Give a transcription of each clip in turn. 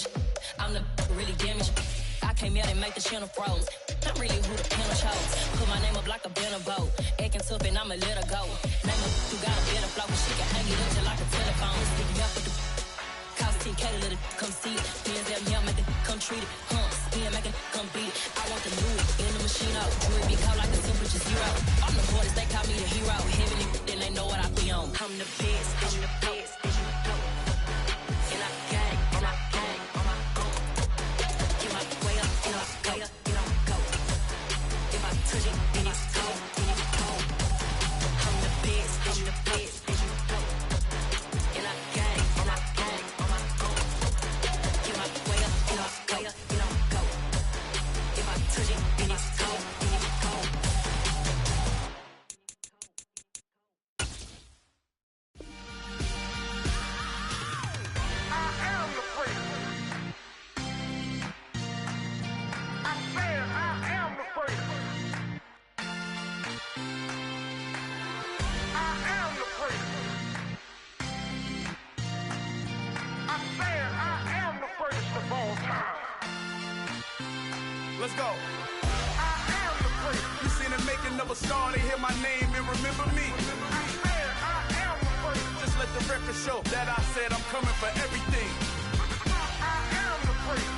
damage. I'm the really damaged. I came out and make the channel froze. I'm really who the panel chose. Put my name up like a banner boat. Acting tough and I'ma let her go. Name her who got a better flow. She can hang it up just like a telephone. Sticking up with the cost 10K to let it come see it. Hands down here, make it come treat it. Spin, make it come beat it. I want the new in the machine out. Do it be cold like the temperature zero. I'm the hardest, they call me the hero. Heavenly, then they know what I be on. I'm the best, I'm the best. And I gang, and I gang on my own. Get my way up, and I way up, and I go. If I touch it, then it's cold, then it's cold. I'm the best, I'm the best. And I gang, and I gang on my own. Get my way up, and I way up, and I go. If I touch it, then it's cold, then it's cold. Let's go. You seen the making of a star, they hear my name and remember me. Just let the record show that I said I'm coming for everything.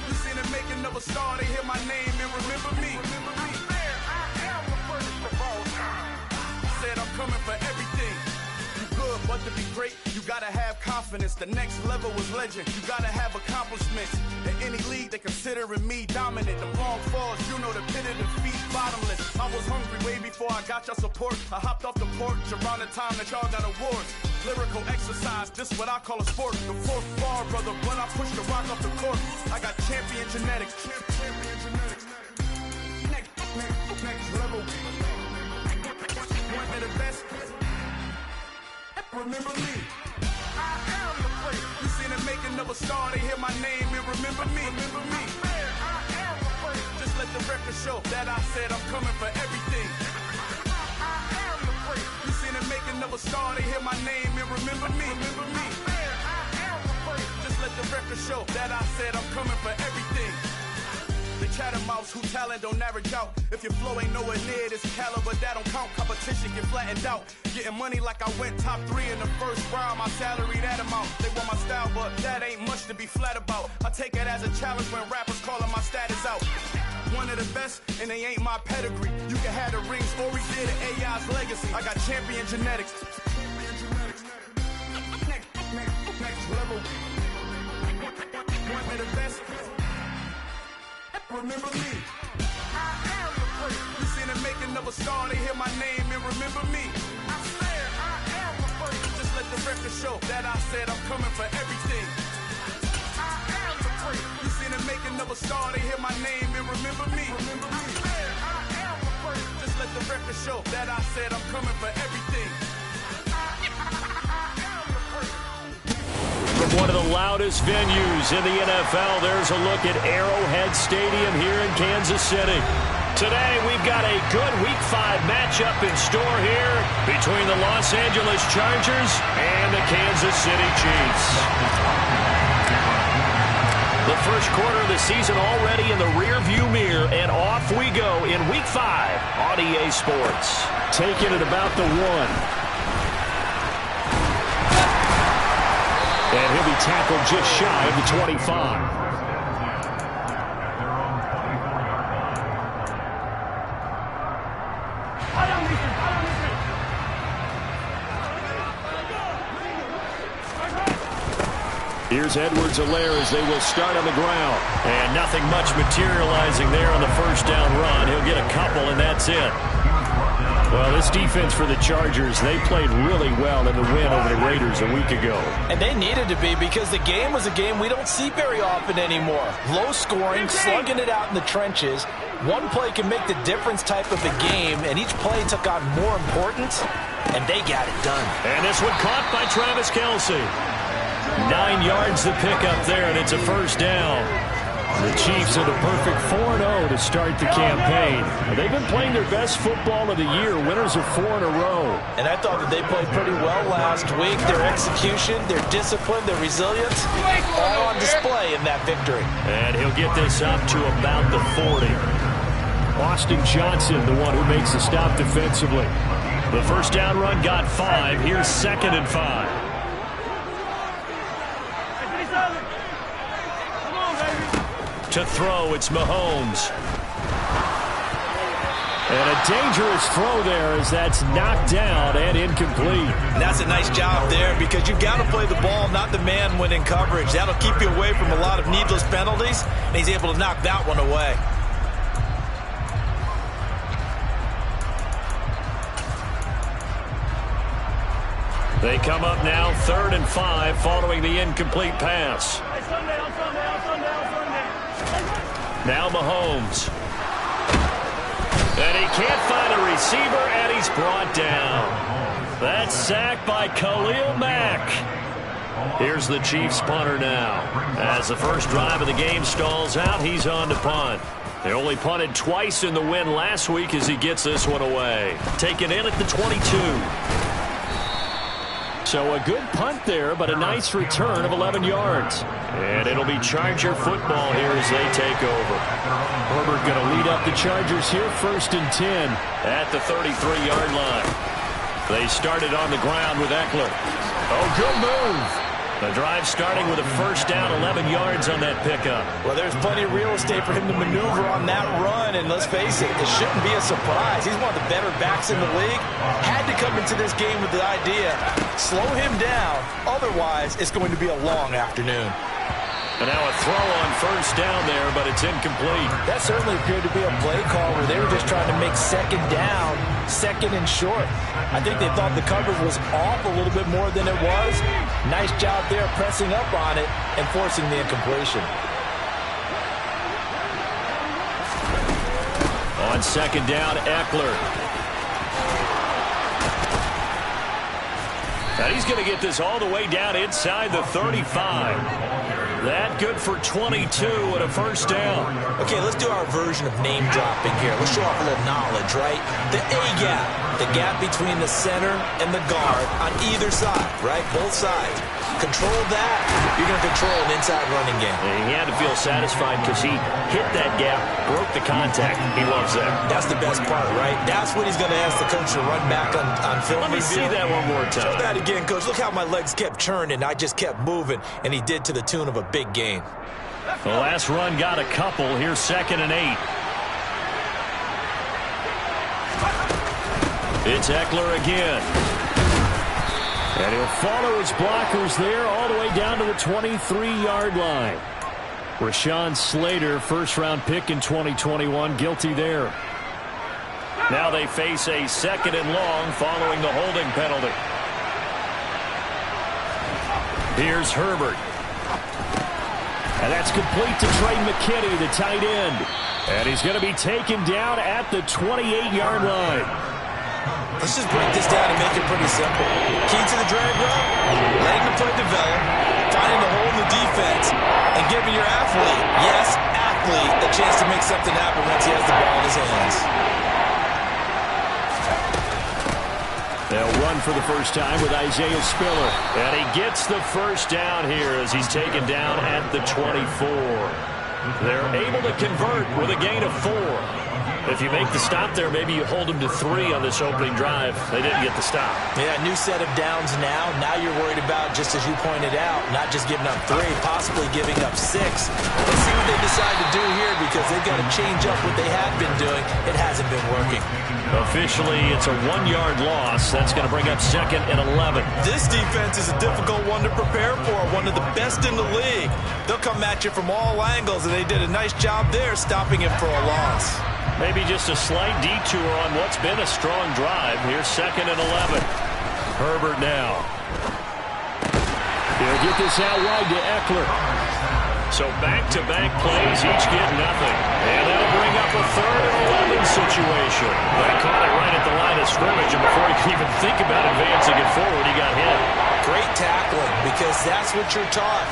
You seen the making of a star, they hear my name and remember me. Said I'm coming for everything. You good, but to be great, you gotta have confidence. The next level was legend. You gotta have accomplishments. In any league, they considering me dominant. The wrong falls, you know the pit of defeat, bottomless. I was hungry way before I got your support. I hopped off the porch around the time that y'all got awards. Lyrical exercise, this what I call a sport. The fourth bar, brother, when I push the rock off the court. I got champion genetics. Next level. One of the best. Remember me. I am the place. You seen the making of a star, they hear my name and remember me. Remember me. I am the place. Just let the record show that I said I'm coming for everything. I am the place. You seen the making of a star, they hear my name and remember me. Remember me. I am the place. Just let the record show that I said I'm coming for everything. The chattermouths who talent don't average out. If your flow ain't nowhere near this caliber, that don't count. Competition get flattened out. Getting money like I went top 3 in the first round. My salary that amount. They want my style, but that ain't much to be flat about. I take it as a challenge when rappers calling my status out. One of the best, and they ain't my pedigree. You can have the rings, or we did an AI's legacy. I got champion genetics. Next level. One of the best. Remember me. I am the place. You seen the making of a star, they hear my name and remember me. I swear I am the place. Just let the record show that I said I'm coming for everything. I am the place. You seen the making of a star, they hear my name and remember me. Remember me. I swear I am the place. Just let the record show that I said I'm coming for everything. From one of the loudest venues in the NFL, there's a look at Arrowhead Stadium here in Kansas City. Today, we've got a good Week 5 matchup in store here between the Los Angeles Chargers and the Kansas City Chiefs. The first quarter of the season already in the rearview mirror, and off we go in Week 5 on EA Sports. Taking it about the 1. And he'll be tackled just shy of the 25. Here's Edwards-Helaire as they will start on the ground. And nothing much materializing there on the first down run. He'll get a couple, and that's it. Well, this defense for the Chargers, they played really well in the win over the Raiders a week ago. And they needed to be, because the game was a game we don't see very often anymore. Low scoring, slugging it out in the trenches. One play can make the difference type of a game, and each play took on more importance, and they got it done. And this one caught by Travis Kelce. 9 yards to pick up there, and it's a first down. The Chiefs are the perfect 4-0 to start the campaign. They've been playing their best football of the year, winners of 4 in a row. And I thought that they played pretty well last week. Their execution, their discipline, their resilience, all on display in that victory. And he'll get this up to about the 40. Austin Johnson, the one who makes the stop defensively. The first down run got 5. Here's 2nd and 5. To throw, it's Mahomes. And a dangerous throw there as that's knocked down and incomplete. And that's a nice job there because you've got to play the ball, not the man when in coverage. That'll keep you away from a lot of needless penalties, and he's able to knock that one away. They come up now 3rd and 5 following the incomplete pass. Now Mahomes. And he can't find a receiver, and he's brought down. That's sacked by Khalil Mack. Here's the Chiefs punter now. As the first drive of the game stalls out, he's on to punt. They only punted twice in the win last week as he gets this one away. Taken in at the 22. So a good punt there, but a nice return of 11 yards. And it'll be Charger football here as they take over. Herbert going to lead up the Chargers here, 1st and 10 at the 33-yard line. They started on the ground with Eckler. Oh, good move. The drive starting with a first down, 11 yards on that pickup. Well, there's plenty of real estate for him to maneuver on that run, and let's face it, it shouldn't be a surprise. He's one of the better backs in the league. Had to come into this game with the idea, slow him down, otherwise it's going to be a long afternoon. And now a throw on first down there, but it's incomplete. That certainly appeared to be a play call where they were just trying to make 2nd down, 2nd and short. I think they thought the coverage was off a little bit more than it was. Nice job there pressing up on it and forcing the incompletion. On 2nd down, Eckler. And he's going to get this all the way down inside the 35. That good for 22 and a first down. Okay, let's do our version of name dropping here. Let's show off a little knowledge, right? The A-gap, the gap between the center and the guard on either side, right? Both sides. Control that, you're going to control an inside running game. And he had to feel satisfied because he hit that gap, broke the contact. He loves that. That's the best part, right? That's what he's going to ask the coach to run back on film. Let me see that one more time. Show that again, coach. Look how my legs kept churning. I just kept moving, and he did to the tune of a big gain. The last run got a couple. Here's 2nd and 8. It's Eckler again. And he'll follow his blockers there all the way down to the 23-yard line. Rashawn Slater, first-round pick in 2021, guilty there. Now they face a 2nd and long following the holding penalty. Here's Herbert. And that's complete to Trey McKinney, the tight end. And he's going to be taken down at the 28-yard line. Let's just break this down and make it pretty simple. Key to the drag route, letting the play develop, finding the hole in the defense, and giving your athlete, yes, athlete, a chance to make something happen once he has the ball in his hands. They'll run for the first time with Isaiah Spiller. And he gets the first down here as he's taken down at the 24. They're able to convert with a gain of 4. If you make the stop there, maybe you hold them to 3 on this opening drive. They didn't get the stop. Yeah, new set of downs now. Now you're worried about, just as you pointed out, not just giving up 3, possibly giving up 6. Let's see what they decide to do here because they've got to change up what they have been doing. It hasn't been working. Officially, it's a 1-yard loss. That's going to bring up 2nd and 11. This defense is a difficult one to prepare for, one of the best in the league. They'll come at you from all angles, and they did a nice job there stopping him for a loss. Maybe just a slight detour on what's been a strong drive. Here's 2nd and 11. Herbert now. He'll get this out wide to Eckler. So back-to-back plays, each get nothing. And that'll bring up a 3rd and 11 situation. They caught it right at the line of scrimmage, and before he could even think about advancing it forward, he got hit. Great tackling because that's what you're taught.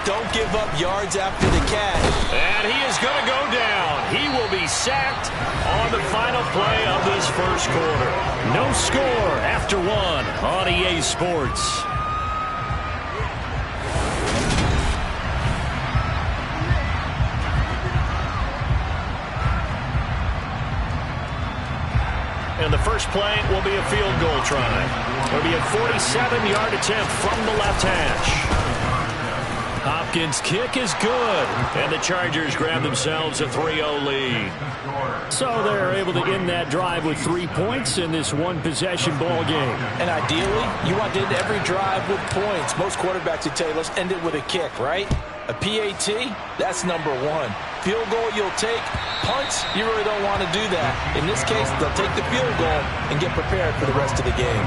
Don't give up yards after the catch. And he is going to go down. He will be sacked on the final play of this first quarter. No score after one on EA Sports. And the first play will be a field goal try. It'll be a 47-yard attempt from the left hash. Hopkins' kick is good, and the Chargers grab themselves a 3-0 lead. So they're able to end that drive with 3 points in this one-possession ball game. And ideally, you want to end every drive with points. Most quarterbacks would tell you, let's end it with a kick, right? A PAT, that's number one. Field goal you'll take. Punts, you really don't want to do that. In this case, they'll take the field goal and get prepared for the rest of the game.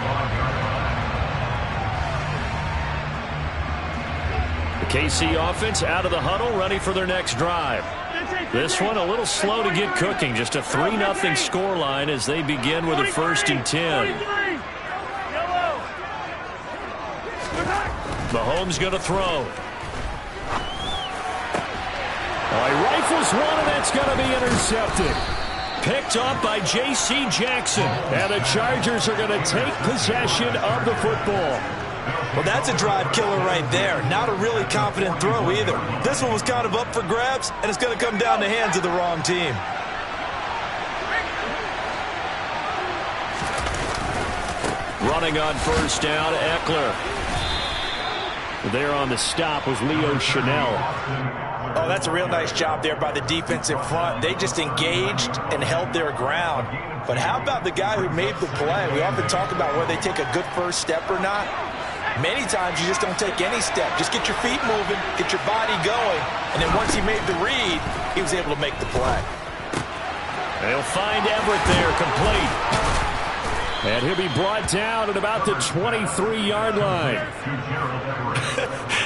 KC offense out of the huddle, ready for their next drive. This one a little slow to get cooking. Just a 3-0 scoreline as they begin with a 1st and 10. Mahomes going to throw. He rifles one, and that's going to be intercepted. Picked up by J.C. Jackson. And the Chargers are going to take possession of the football. Well, that's a drive killer right there. Not a really confident throw either. This one was kind of up for grabs, and it's going to come down the hands of the wrong team. Running on first down, Eckler. There on the stop was Leo Chanel. Oh, that's a real nice job there by the defensive front. They just engaged and held their ground. But how about the guy who made the play? We often talk about whether they take a good first step or not. Many times you just don't take any step. Just get your feet moving, get your body going, and then once he made the read, he was able to make the play. They'll find Everett there, complete. And he'll be brought down at about the 23-yard line.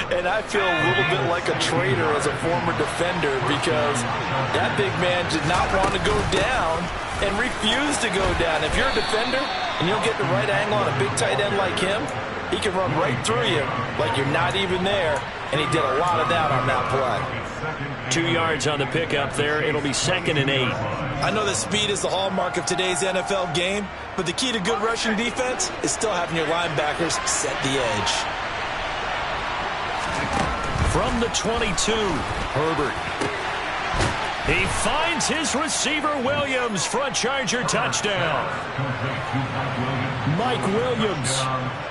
And I feel a little bit like a traitor as a former defender because that big man did not want to go down and refused to go down. If you're a defender and you don't get the right angle on a big tight end like him, he can run right through you like you're not even there, and he did a lot of that on that play. 2 yards on the pickup there. It'll be 2nd and 8. I know that speed is the hallmark of today's NFL game, but the key to good rushing defense is still having your linebackers set the edge. From the 22, Herbert. He finds his receiver, Williams, for a Charger touchdown. Mike Williams,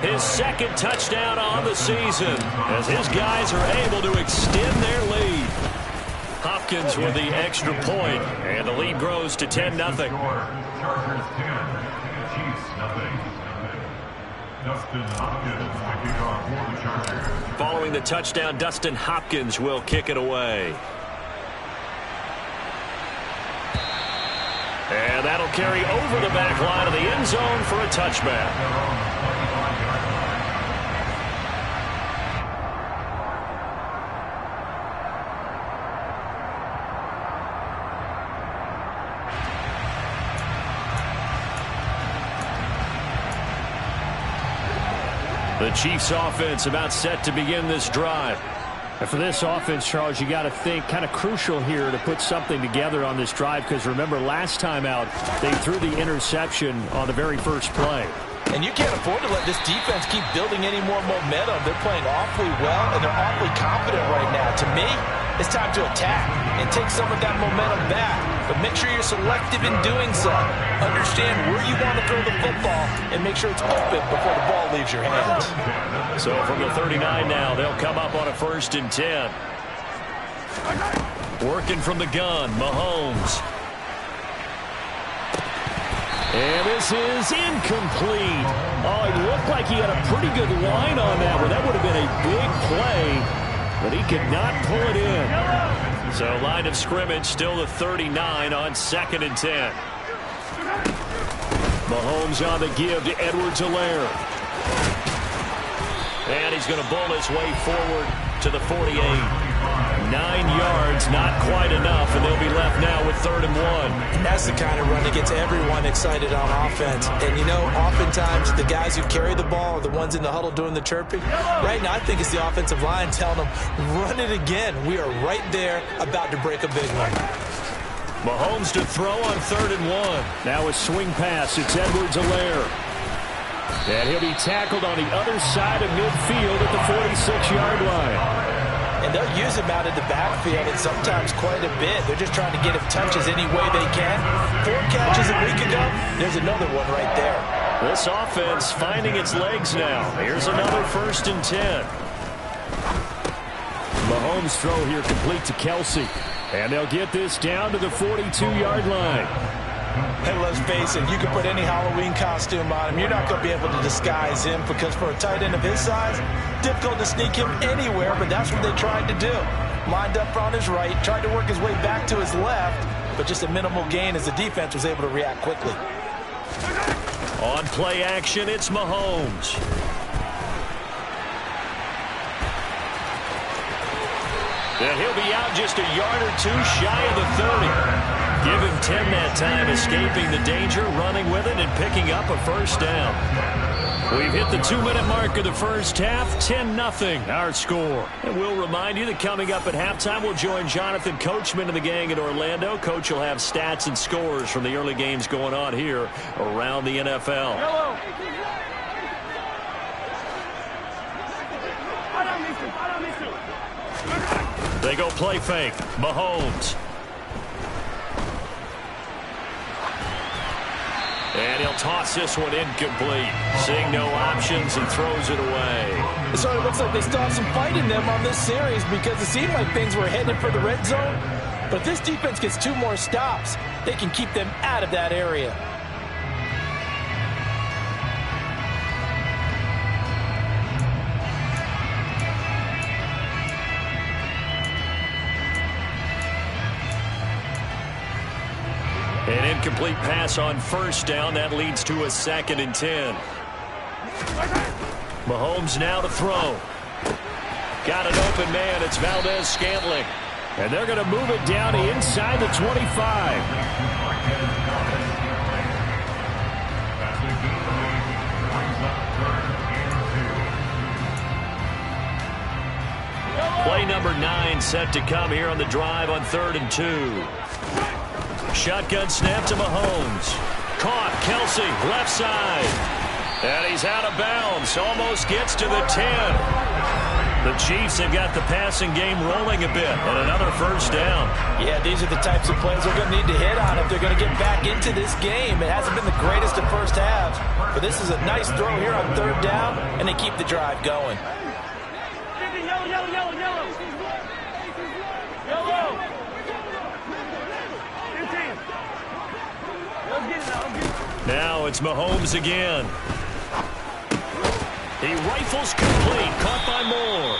his 2nd touchdown on the season, as his guys are able to extend their lead. Hopkins with the extra point, and the lead grows to 10-0. Chargers 10, Chiefs nothing. Dustin Hopkins, the kickoff for the Chargers. Following the touchdown, Dustin Hopkins will kick it away. And that'll carry over the back line of the end zone for a touchback. The Chiefs offense about set to begin this drive. And for this offense, Charles, you got to think kind of crucial here to put something together on this drive, because remember last time out they threw the interception on the very first play. And you can't afford to let this defense keep building any more momentum. They're playing awfully well, and they're awfully confident right now. To me, it's time to attack and take some of that momentum back. But make sure you're selective in doing so. Understand where you want to throw the football and make sure it's open before the ball leaves your hands. So from the 39 now, they'll come up on a 1st and 10. Working from the gun, Mahomes. And this is incomplete. Oh, it looked like he had a pretty good line on that one. That would have been a big play, but he could not pull it in. So line of scrimmage still the 39 on 2nd and 10. Mahomes on the give to Edwards-Helaire. And he's going to bowl his way forward to the 48. 9 yards, not quite enough, and they'll be left now with 3rd and 1. And that's the kind of run that gets everyone excited on offense. And, you know, oftentimes the guys who carry the ball are the ones in the huddle doing the chirping. Right now, I think it's the offensive line telling them, run it again. We are right there about to break a big one. Mahomes to throw on 3rd and 1. Now a swing pass. It's Edwards-Helaire. And he'll be tackled on the other side of midfield at the 46-yard line. And they'll use him out in the backfield, and sometimes quite a bit. They're just trying to get him touches any way they can. 4 catches a week ago. There's another one right there. This offense finding its legs now. Here's another 1st and 10. Mahomes' throw here complete to Kelsey. And they'll get this down to the 42-yard line. And let's face it, you can put any Halloween costume on him. You're not going to be able to disguise him because for a tight end of his size, difficult to sneak him anywhere, but that's what they tried to do. Lined up on his right, tried to work his way back to his left, but just a minimal gain as the defense was able to react quickly. On play action, it's Mahomes. And he'll be out just a yard or 2 shy of the 30. Give him 10 that time, escaping the danger, running with it, and picking up a 1st down. We've hit the 2-minute mark of the first half, 10-0 our score. And we'll remind you that coming up at halftime, we'll join Jonathan Coachman and the gang in Orlando. Coach will have stats and scores from the early games going on here around the NFL. Hello. They go play fake. Mahomes. And he'll toss this one incomplete. Seeing no options and throws it away. So it looks like they still have some fight in them on this series because it seemed like things were headed for the red zone. But if this defense gets 2 more stops, they can keep them out of that area. An incomplete pass on 1st down. That leads to a 2nd and 10. Mahomes now to throw. Got an open man. It's Valdez-Scantling. And they're going to move it down inside the 25. Play number 9 set to come here on the drive on 3rd and 2. Shotgun snap to Mahomes. Caught. Kelsey, left side. And he's out of bounds. Almost gets to the 10. The Chiefs have got the passing game rolling a bit. And another 1st down. Yeah, these are the types of plays they're going to need to hit on if they're going to get back into this game. It hasn't been the greatest of first halves. But this is a nice throw here on 3rd down. And they keep the drive going. Now it's Mahomes again. He rifles complete, caught by Moore.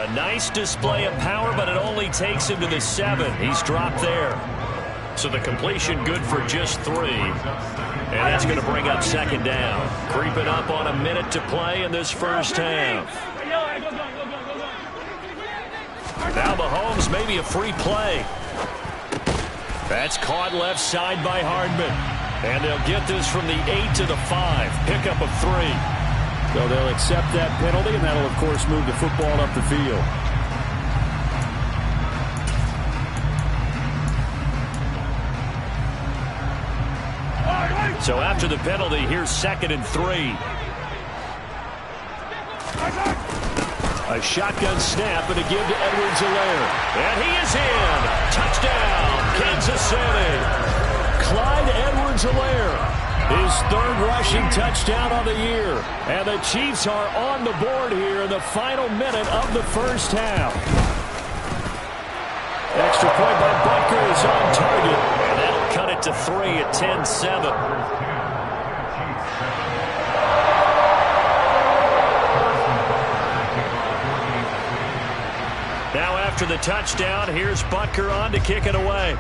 A nice display of power, but it only takes him to the 7. He's dropped there. So the completion good for just 3. And that's going to bring up 2nd down. Creeping up on a minute to play in this first half. Now Mahomes, maybe a free play. That's caught left side by Hardman. And they'll get this from the 8 to the 5. Pickup of 3. So they'll accept that penalty, and that'll, of course, move the football up the field. So after the penalty, here's 2nd and 3. A shotgun snap and a give to Edwards-Helaire. And he is in. Touchdown, Kansas City. Clyde Edwards-Helaire, his 3rd rushing touchdown of the year. And the Chiefs are on the board here in the final minute of the first half. Extra point by Butker is on target. And that'll cut it to 3 at 10-7. Now after the touchdown, here's Butker on to kick it away.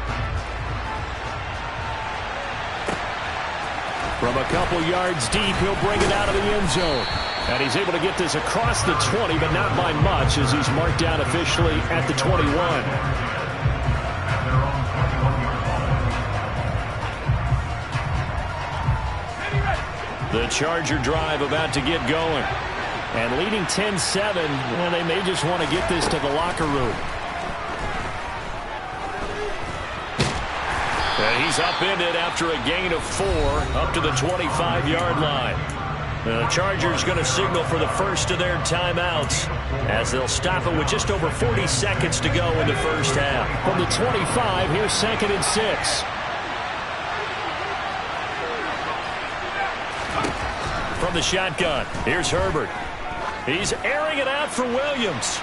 From a couple yards deep, he'll bring it out of the end zone. And he's able to get this across the 20, but not by much, as he's marked down officially at the 21. The Charger drive about to get going. And leading 10-7, well, they may just want to get this to the locker room. And he's upended after a gain of 4 up to the 25-yard line. The Chargers going to signal for the first of their timeouts as they'll stop it with just over 40 seconds to go in the first half. From the 25, here's 2nd and 6. From the shotgun, here's Herbert. He's airing it out for Williams.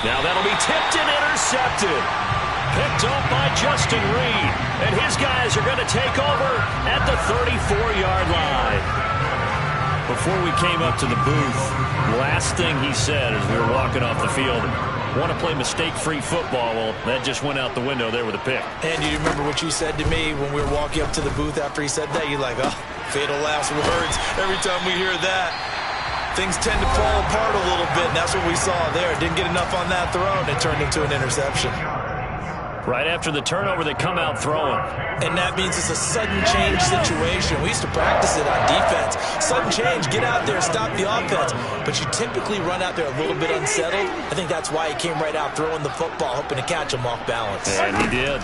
Now that'll be tipped and intercepted. Picked off by Justin Reed. And his guys are going to take over at the 34-yard line. Before we came up to the booth, last thing he said as we were walking off the field, want to play mistake-free football. Well, that just went out the window there with a pick. And you remember what you said to me when we were walking up to the booth after he said that? You're like, oh, fatal last words. Every time we hear that, things tend to fall apart a little bit, and that's what we saw there. Didn't get enough on that throw, and it turned into an interception. Right after the turnover, they come out throwing. And that means it's a sudden change situation. We used to practice it on defense. Sudden change, get out there, stop the offense. But you typically run out there a little bit unsettled. I think that's why he came right out throwing the football, hoping to catch him off balance. And he did.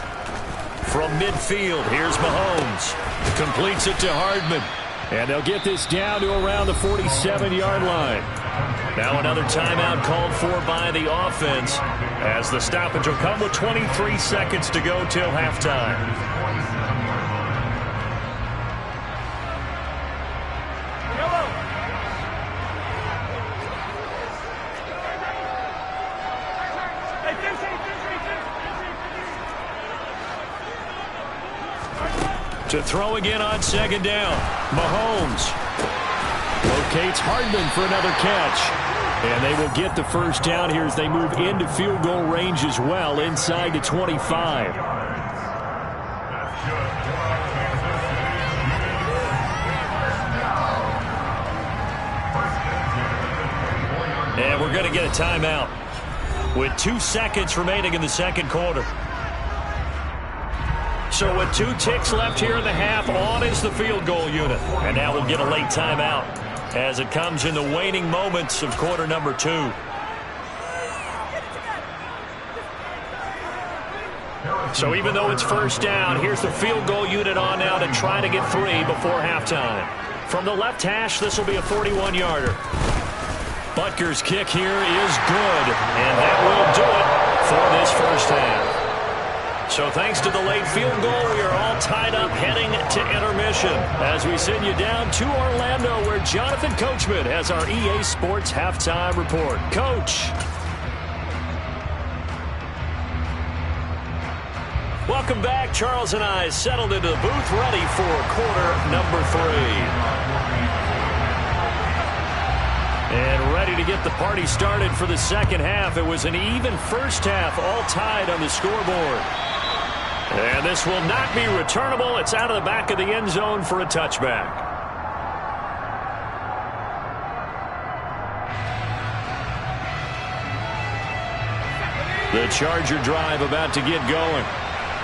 From midfield, here's Mahomes. Completes it to Hardman. And they'll get this down to around the 47-yard line. Now another timeout called for by the offense as the stoppage will come with 23 seconds to go till halftime. To throw again on 2nd down. Mahomes locates Hardman for another catch. And they will get the first down here as they move into field goal range as well, inside the 25. And we're going to get a timeout with 2 seconds remaining in the second quarter. So with 2 ticks left here in the half, on is the field goal unit. And now we'll get a late timeout as it comes in the waning moments of quarter number 2. So even though it's first down, here's the field goal unit on now to try to get 3 before halftime. From the left hash, this will be a 41-yarder. Butker's kick here is good, and that will do it for this first half. So thanks to the late field goal, we are all tied up heading to intermission as we send you down to Orlando where Jonathan Coachman has our EA Sports Halftime Report. Coach. Welcome back. Charles and I settled into the booth ready for quarter number 3. And ready to get the party started for the second half. It was an even first half, all tied on the scoreboard. And this will not be returnable. It's out of the back of the end zone for a touchback. The Charger drive about to get going.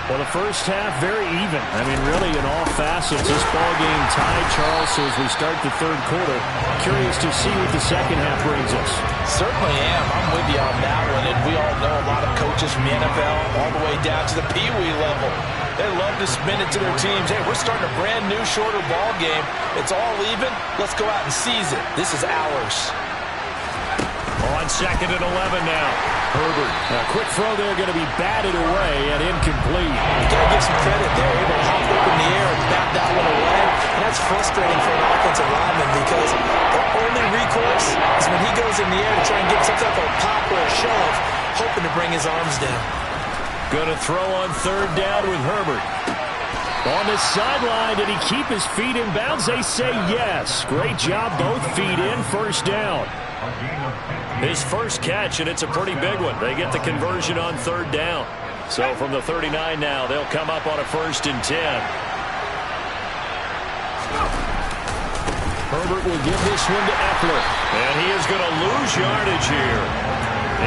Well, the first half, very even. I mean, really, in all facets, this ball game tied, Charles. So as we start the third quarter, curious to see what the second half brings us. Certainly am. I'm with you on that one. And we all know a lot of coaches from the NFL all the way down to the Pee-wee level. They love to spin it to their teams. Hey, we're starting a brand new, shorter ball game. It's all even. Let's go out and seize it. This is ours. On 2nd and 11 now. Herbert. A quick throw there going to be batted away and incomplete. You got to give some credit there. Able to hop up in the air and bat that one away. And that's frustrating for an offensive lineman because the only recourse is when he goes in the air to try and get some type of a pop or a shove, hoping to bring his arms down. Going to throw on 3rd down with Herbert. On the sideline, did he keep his feet in bounds? They say yes. Great job, both feet in, first down. His first catch, and it's a pretty big one. They get the conversion on 3rd down. So from the 39 now, they'll come up on a 1st and 10. Herbert will give this one to Eckler. And he is going to lose yardage here.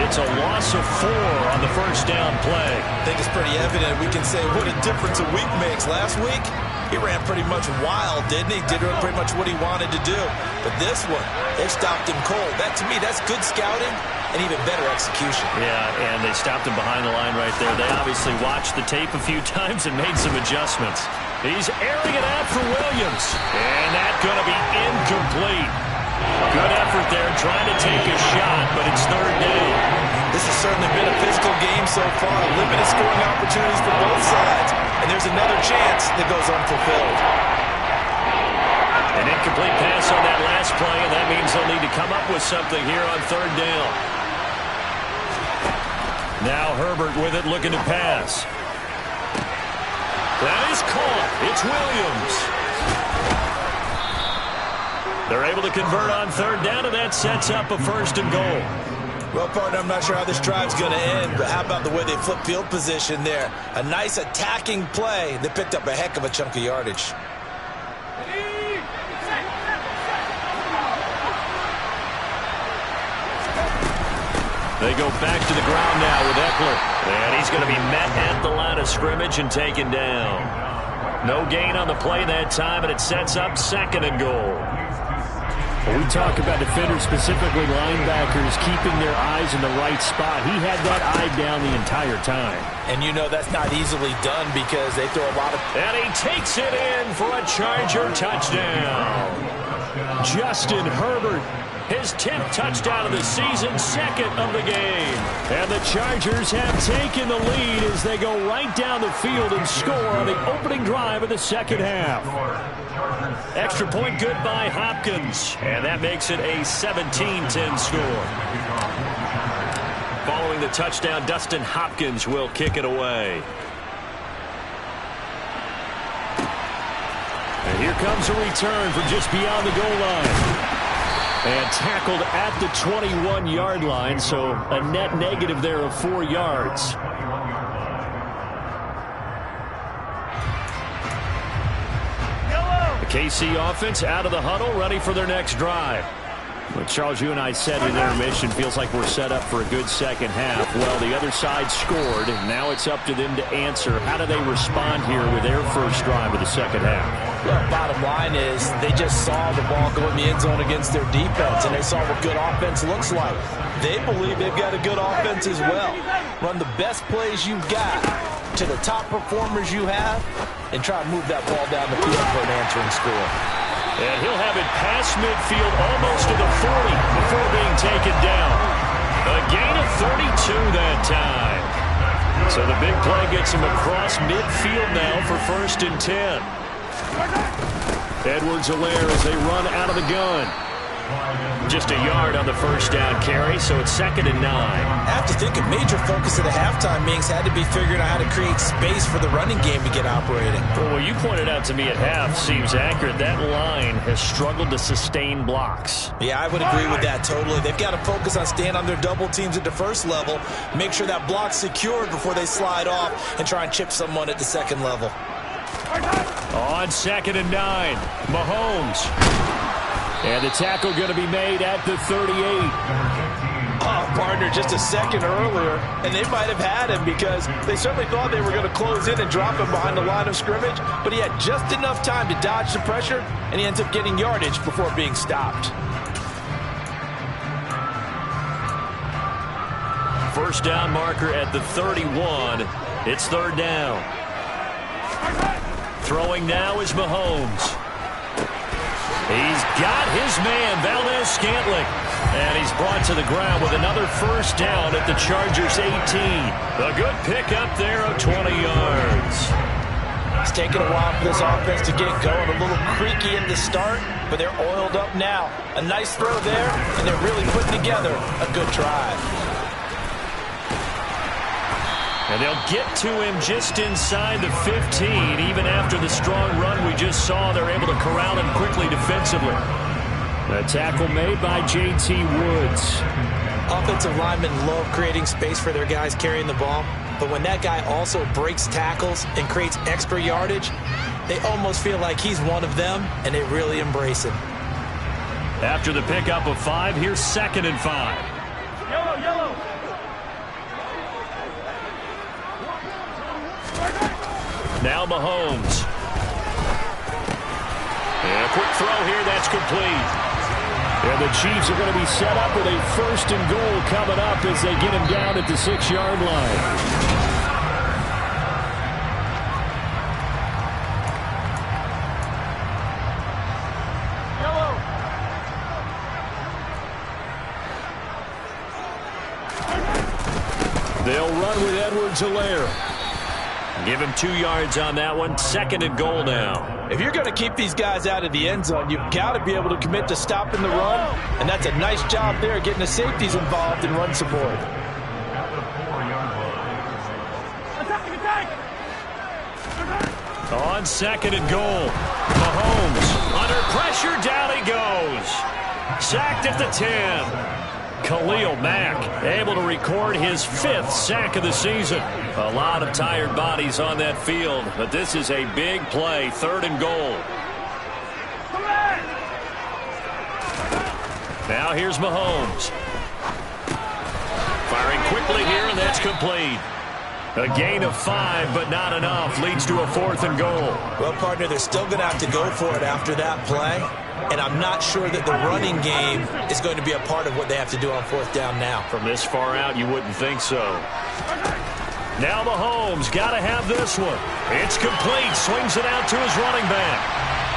It's a loss of 4 on the first down play. I think it's pretty evident. We can say what a difference a week makes. Last week, he ran pretty much wild, didn't he? Did pretty much what he wanted to do. But this one, they stopped him cold. That, to me, that's good scouting and even better execution. Yeah, and they stopped him behind the line right there. They obviously watched the tape a few times and made some adjustments. He's airing it out for Williams. And that's going to be incomplete. Good effort there, trying to take a shot, but it's third down. This has certainly been a physical game so far. Limited scoring opportunities for both sides. And there's another chance that goes unfulfilled. An incomplete pass on that last play, and that means they'll need to come up with something here on third down. Now Herbert with it, looking to pass. That is caught. It's Williams. They're able to convert on third down, and that sets up a 1st and goal. Well, partner, I'm not sure how this drive's going to end, but how about the way they flip field position there? A nice attacking play. They picked up a heck of a chunk of yardage. They go back to the ground now with Eckler. And he's going to be met at the line of scrimmage and taken down. No gain on the play that time, and it sets up 2nd and goal. When we talk about defenders, specifically linebackers, keeping their eyes in the right spot. He had that eye down the entire time. And you know that's not easily done because they throw a lot of... And he takes it in for a Charger touchdown. Justin Herbert, his 10th touchdown of the season, 2nd of the game. And the Chargers have taken the lead as they go right down the field and score on the opening drive of the second half. Extra point good by Hopkins, and that makes it a 17-10 score. Following the touchdown, Dustin Hopkins will kick it away. And here comes a return from just beyond the goal line. And tackled at the 21-yard line, so a net negative there of 4 yards. The KC offense out of the huddle, ready for their next drive. Well, Charles, you and I said in intermission, feels like we're set up for a good second half. Well, the other side scored, and now it's up to them to answer. How do they respond here with their first drive of the second half? Well, bottom line is they just saw the ball go in the end zone against their defense, and they saw what good offense looks like. They believe they've got a good offense as well. Run the best plays you've got to the top performers you have, and try to move that ball down the field for an answering score. And he'll have it past midfield, almost to the 40 before being taken down. A gain of 32 that time. So the big play gets him across midfield now for 1st and 10. Edwards-Helaire as they run out of the gun. Just a yard on the first down carry, so it's 2nd and 9. I have to think a major focus of the halftime meetings had to be figuring out how to create space for the running game to get operating. Well, what you pointed out to me at half seems accurate. That line has struggled to sustain blocks. Yeah, I would agree with that totally. They've got to focus on staying on their double teams at the first level, make sure that block's secured before they slide off and try and chip someone at the second level. On 2nd and 9, Mahomes. And the tackle going to be made at the 38. Oh, partner, just a second earlier, and they might have had him because they certainly thought they were going to close in and drop him behind the line of scrimmage, but he had just enough time to dodge the pressure, and he ends up getting yardage before being stopped. First down marker at the 31. It's 3rd down. Throwing now is Mahomes. He's got his man, Valdes-Scantling. And he's brought to the ground with another first down at the Chargers' 18. A good pickup there of 20 yards. It's taken a while for this offense to get going. A little creaky at the start, but they're oiled up now. A nice throw there, and they're really putting together a good drive. And they'll get to him just inside the 15. Even after the strong run we just saw, they're able to corral him quickly defensively. A tackle made by J.T. Woods. Offensive linemen love creating space for their guys carrying the ball, but when that guy also breaks tackles and creates extra yardage, they almost feel like he's one of them, and they really embrace him. After the pickup of 5, here's 2nd and 5. Yellow. Now Mahomes. And a quick throw here, that's complete. And the Chiefs are going to be set up with a 1st and goal coming up as they get him down at the 6-yard line. They'll run with Edwards-Helaire. Give him 2 yards on that one. 2nd and goal now. If you're going to keep these guys out of the end zone, you've got to be able to commit to stopping the run, and that's a nice job there, getting the safeties involved in run support. On 2nd and goal, Mahomes under pressure, down he goes. Sacked at the 10. Khalil Mack able to record his 5th sack of the season. A lot of tired bodies on that field, but this is a big play. 3rd and goal. Now here's Mahomes. Firing quickly here, and that's complete. A gain of 5, but not enough. Leads to a 4th and goal. Well, partner, they're still going to have to go for it after that play. And I'm not sure that the running game is going to be a part of what they have to do on 4th down now. From this far out, you wouldn't think so. Now Mahomes got to have this one. It's complete. Swings it out to his running back.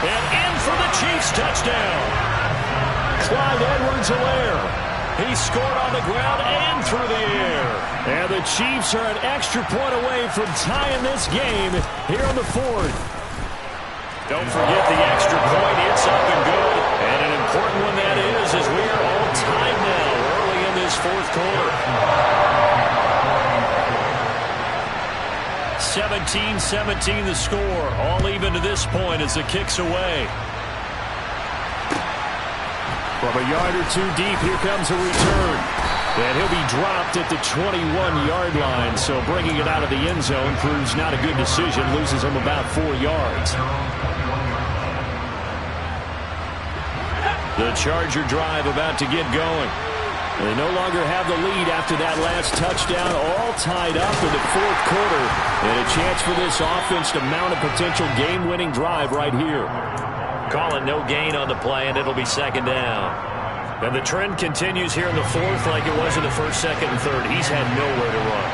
And in for the Chiefs touchdown. Clyde Edwards-Helaire. He scored on the ground and through the air. And the Chiefs are an extra point away from tying this game here on the 4th. Don't forget the extra point. It's up and good. And an important one that is, as we are all tied now early in this 4th quarter. 17-17 the score. All even to this point as the kick's away. From a yard or 2 deep, here comes a return. And he'll be dropped at the 21-yard line. So bringing it out of the end zone proves not a good decision. Loses him about 4 yards. The Charger drive about to get going. They no longer have the lead after that last touchdown. All tied up in the 4th quarter. And a chance for this offense to mount a potential game-winning drive right here. Call it no gain on the play, and it'll be 2nd down. And the trend continues here in the 4th like it was in the 1st, 2nd, and 3rd. He's had nowhere to run.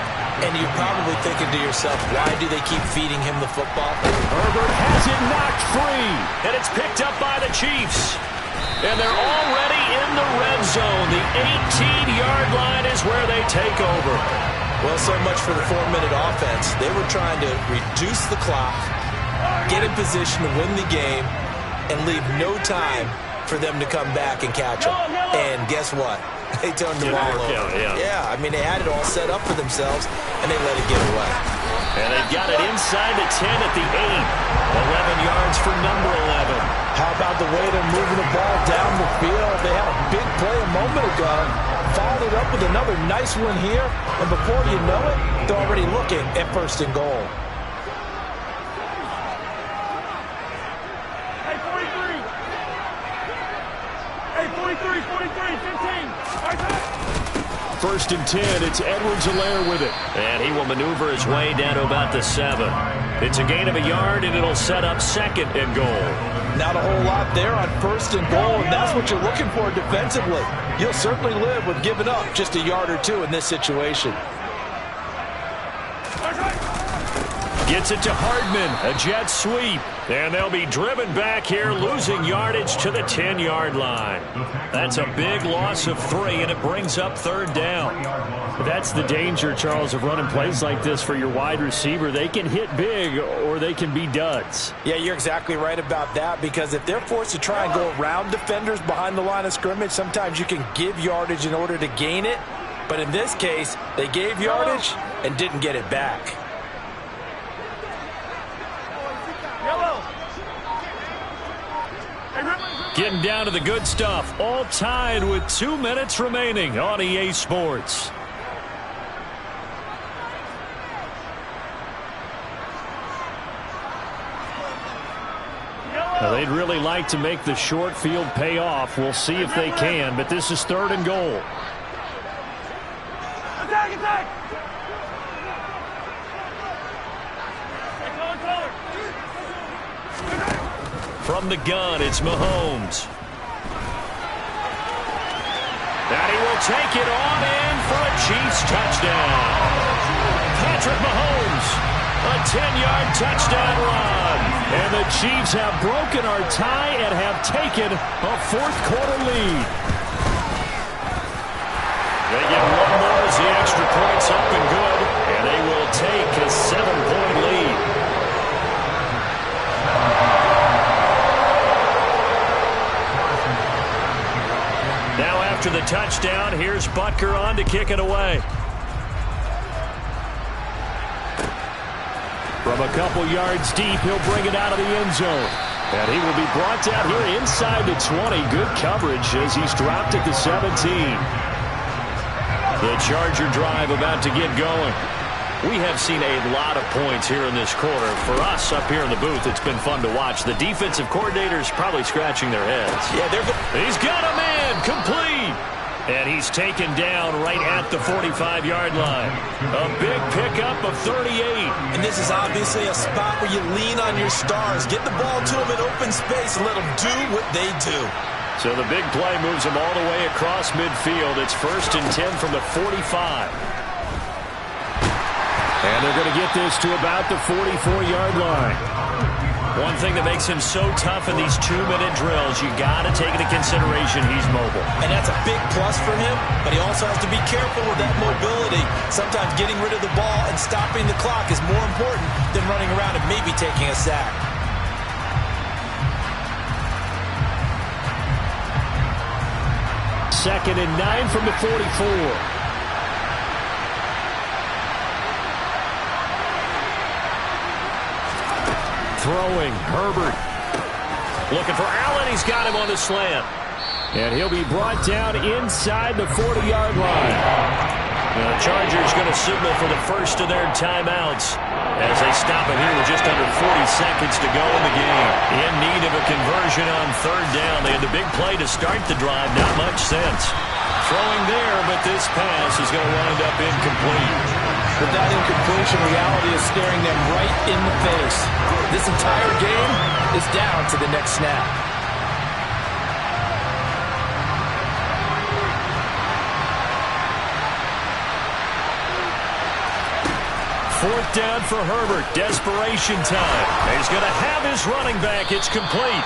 And you're probably thinking to yourself, why do they keep feeding him the football? Herbert has it knocked free, and it's picked up by the Chiefs. And they're already in the red zone. The 18-yard line is where they take over. Well, so much for the 4-minute offense. They were trying to reduce the clock, get in position to win the game, and leave no time for them to come back and catch them. And guess what? They turned the ball over. Yeah, I mean, they had it all set up for themselves, and they let it get away. And they've got it inside the 10 at the 8. 11 yards for number 11. How about the way they're moving the ball down the field? They had a big play a moment ago, followed it up with another nice one here, and before you know it, they're already looking at 1st and goal. Hey, 43, 15. 1st and 10. It's Edwards-Helaire with it. And he will maneuver his way down to about the 7. It's a gain of a yard, and it'll set up 2nd and goal. Not a whole lot there on 1st and goal, and that's what you're looking for defensively. You'll certainly live with giving up just a yard or 2 in this situation. Gets it to Hardman, a jet sweep. And they'll be driven back here, losing yardage to the 10-yard line. That's a big loss of 3, and it brings up 3rd down. That's the danger, Charles, of running plays like this for your wide receiver. They can hit big, or they can be duds. Yeah, you're exactly right about that, because if they're forced to try and go around defenders behind the line of scrimmage, sometimes you can give yardage in order to gain it. But in this case, they gave yardage and didn't get it back. Getting down to the good stuff. All tied with 2 minutes remaining on EA Sports. They'd really like to make the short field pay off. We'll see if they can, but this is 3rd and goal. Attack! From the gun, it's Mahomes. And he will take it on in for a Chiefs touchdown. Patrick Mahomes, a 10-yard touchdown run. And the Chiefs have broken our tie and have taken a 4th-quarter lead. They get one more as the extra point's up and good, and they will take a 7-point lead. Now after the touchdown, here's Butker on to kick it away. From a couple yards deep, he'll bring it out of the end zone. And he will be brought down here inside the 20. Good coverage as he's dropped at the 17. The Charger drive about to get going. We have seen a lot of points here in this quarter. For us up here in the booth, it's been fun to watch. The defensive coordinators probably scratching their heads. Yeah, he's got a man complete. And he's taken down right at the 45-yard line. A big pickup of 38. And this is obviously a spot where you lean on your stars. Get the ball to them in open space and let them do what they do. So the big play moves them all the way across midfield. It's 1st and 10 from the 45. And they're going to get this to about the 44-yard line. One thing that makes him so tough in these 2-minute drills, you got to take into consideration he's mobile. And that's a big plus for him, but he also has to be careful with that mobility. Sometimes getting rid of the ball and stopping the clock is more important than running around and maybe taking a sack. Second and 9 from the 44. Throwing, Herbert. Looking for Allen. He's got him on the slant. And he'll be brought down inside the 40-yard line. The Chargers going to signal for the first of their timeouts as they stop it here with just under 40 seconds to go in the game. In need of a conversion on 3rd down. They had the big play to start the drive. Not much sense. Throwing there, but this pass is going to wind up incomplete. But that incompletion reality is staring them right in the face. This entire game is down to the next snap. Fourth down for Herbert. Desperation time. He's going to have his running back. It's complete.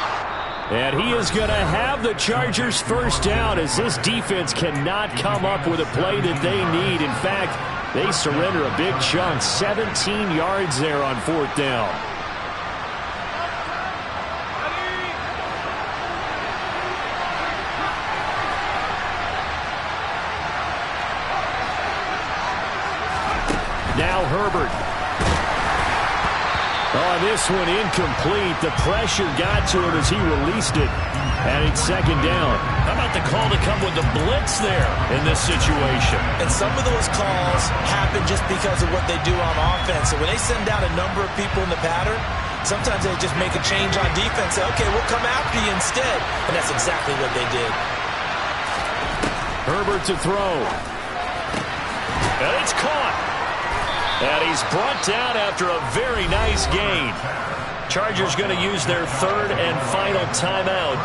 And he is going to have the Chargers first down as this defense cannot come up with a play that they need. In fact, they surrender a big chunk. 17 yards there on 4th down. Now Herbert. Oh, this one incomplete. The pressure got to him as he released it. And it's 2nd down. How about the call to come with the blitz there in this situation? And some of those calls happen just because of what they do on offense. So when they send down a number of people in the pattern, sometimes they just make a change on defense. Say, okay, we'll come after you instead. And that's exactly what they did. Herbert to throw. And it's caught. And he's brought down after a very nice gain. Chargers going to use their 3rd and final timeout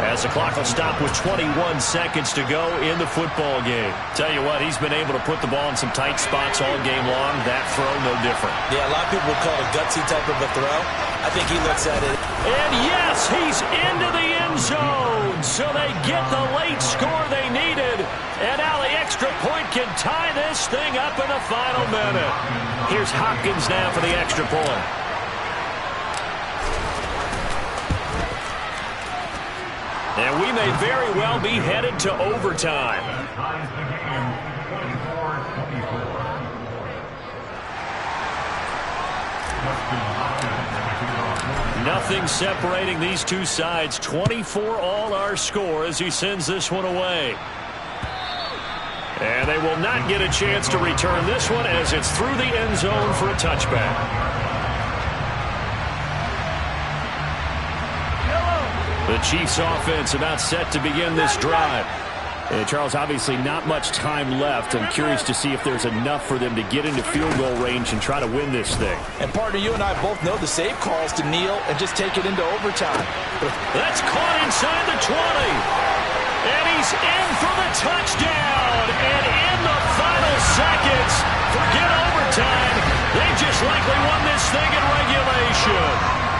as the clock will stop with 21 seconds to go in the football game. Tell you what, he's been able to put the ball in some tight spots all game long. That throw, no different. Yeah, a lot of people would call it a gutsy type of a throw. I think he looks at it. And yes, he's into the end zone. So they get the late score they needed. And now the extra point can tie this thing up in the final minute. Here's Hopkins now for the extra point. And we may very well be headed to overtime. Ties the game 24-24. Nothing separating these two sides. 24 all our score as he sends this one away. And they will not get a chance to return this one as it's through the end zone for a touchback. The Chiefs offense about set to begin this drive. And Charles, obviously not much time left. I'm curious to see if there's enough for them to get into field goal range and try to win this thing. And partner, you and I both know the save calls to kneel and just take it into overtime. That's caught inside the 20. And he's in for the touchdown. And in the final seconds, forget overtime. They just likely won this thing in regulation.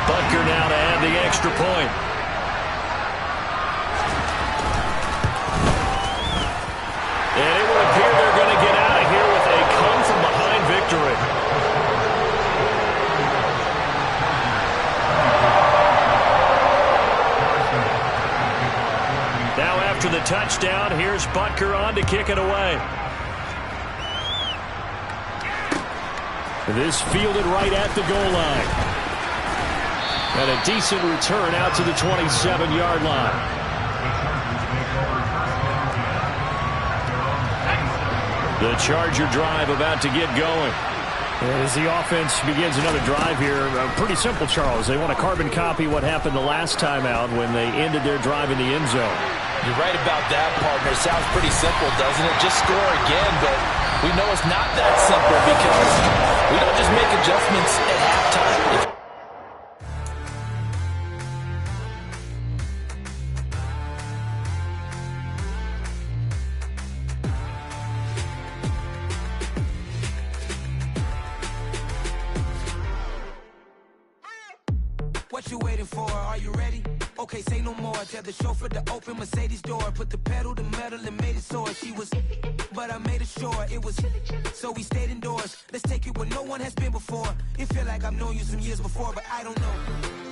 Butker now to add the extra point. And it would appear they're going to get out of here with a come-from-behind victory. Now after the touchdown, here's Butker on to kick it away. This fielded right at the goal line. And a decent return out to the 27-yard line. The Charger drive about to get going. As the offense begins another drive here, pretty simple, Charles. They want to carbon copy what happened the last time out when they ended their drive in the end zone. You're right about that, partner. Sounds pretty simple, doesn't it? Just score again, but we know it's not that simple because we don't just make adjustments at halftime. What you waiting for? Are you ready? Okay, say no more. Tell the chauffeur to open Mercedes door. Put the pedal to metal and made it soar. She was, but I made it sure it was. So we stayed indoors. Let's take it where no one has been before. It feel like I've known you some years before, but I don't know.